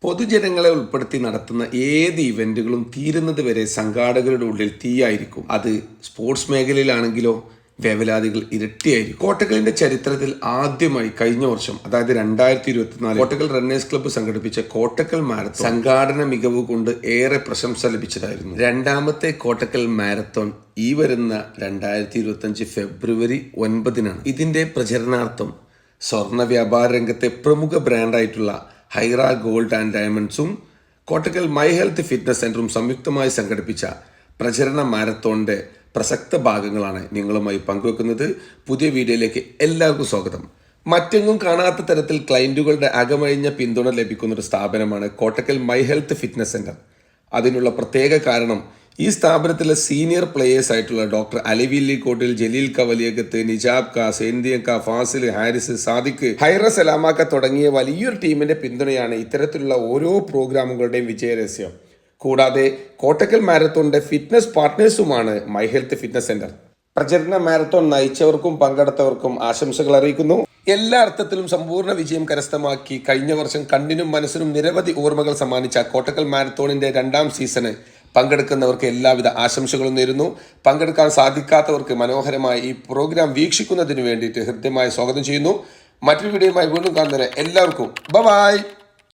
പൊതുജനങ്ങളെ ഉൾപ്പെടുത്തി നടത്തുന്ന ഏത് ഇവന്റുകളും തീരുന്നത് വരെ സംഘാടകരുടെ ഉള്ളിൽ തീയായിരിക്കും. അത് സ്പോർട്സ് മേഖലയിലാണെങ്കിലോ വേവലാതികൾ ഇരട്ടിയായിരിക്കും. കോട്ടക്കലിന്റെ ചരിത്രത്തിൽ ആദ്യമായി കഴിഞ്ഞ വർഷം, അതായത് 2024 കോട്ടക്കൽ റണ്ണേഴ്സ് ക്ലബ്ബ് സംഘടിപ്പിച്ച കോട്ടക്കൽ മാരത്തോൺ സംഘാടന മികവ് കൊണ്ട് ഏറെ പ്രശംസ ലഭിച്ചതായിരുന്നു. രണ്ടാമത്തെ കോട്ടക്കൽ മാരത്തോൺ ഈ വരുന്ന 2025 ഫെബ്രുവരി 9 ഇതിന്റെ പ്രചരണാർത്ഥം സ്വർണ്ണ വ്യാപാര രംഗത്തെ പ്രമുഖ ബ്രാൻഡായിട്ടുള്ള ഹൈറ ഗോൾഡ് ആൻഡ് ഡയമണ്ട്സും കോട്ടക്കൽ മൈ ഹെൽത്ത് ഫിറ്റ്നസ് സെന്ററും സംയുക്തമായി സംഘടിപ്പിച്ച പ്രചരണ മാരത്തോണിന്റെ പ്രസക്ത ഭാഗങ്ങളാണ് നിങ്ങളുമായി പങ്കുവെക്കുന്നത്. പുതിയ വീഡിയോയിലേക്ക് എല്ലാവർക്കും സ്വാഗതം. മറ്റെങ്ങും കാണാത്ത തരത്തിൽ ക്ലയന്റുകളുടെ അകമഴിഞ്ഞ പിന്തുണ ലഭിക്കുന്ന ഒരു സ്ഥാപനമാണ് Kottakkal my health fitness centre. അതിനുള്ള പ്രത്യേക കാരണം ഈ സ്ഥാപനത്തിലെ സീനിയർ പ്ലേയേഴ്സ് ആയിട്ടുള്ള ഡോക്ടർ അലിവില്ലി കോട്ടിൽ, ജലീൽ ക വലിയകത്ത്, നിജാബ് ക, സെന്തിയ ക, ഫാസിൽ, ഹാരിസ്, സാദിഖ്, ഹൈറ സലാമാക്ക തുടങ്ങിയ വലിയൊരു ടീമിന്റെ പിന്തുണയാണ് ഇത്തരത്തിലുള്ള ഓരോ പ്രോഗ്രാമുകളുടെയും വിജയരഹസ്യം. കൂടാതെ കോട്ടക്കൽ മാരത്തോണിന്റെ ഫിറ്റ്നസ് പാർട്ട്നേഴ്സുമാണ് മൈ ഹെൽത്ത് ഫിറ്റ്നസ് സെന്റർ. പ്രചരണ മാരത്തോൺ നയിച്ചവർക്കും പങ്കെടുത്തവർക്കും ആശംസകൾ അറിയിക്കുന്നു. എല്ലാ അർത്ഥത്തിലും സമ്പൂർണ്ണ വിജയം കരസ്ഥമാക്കി കഴിഞ്ഞ വർഷം കണ്ണിനും മനസ്സിനും നിരവധി ഓർമ്മകൾ സമ്മാനിച്ച കോട്ടക്കൽ മാരത്തോണിന്റെ 2ാം സീസണ് പങ്കെടുക്കുന്നവർക്ക് എല്ലാവിധ ആശംസകളും നേരുന്നു. പങ്കെടുക്കാൻ സാധിക്കാത്തവർക്ക് മനോഹരമായ ഈ പ്രോഗ്രാം വീക്ഷിക്കുന്നതിന് വേണ്ടിയിട്ട് ഹൃദ്യമായി സ്വാഗതം ചെയ്യുന്നു. മറ്റൊരു വീഡിയോയുമായി വീണ്ടും കാണുന്നവരെ എല്ലാവർക്കും ബൈ.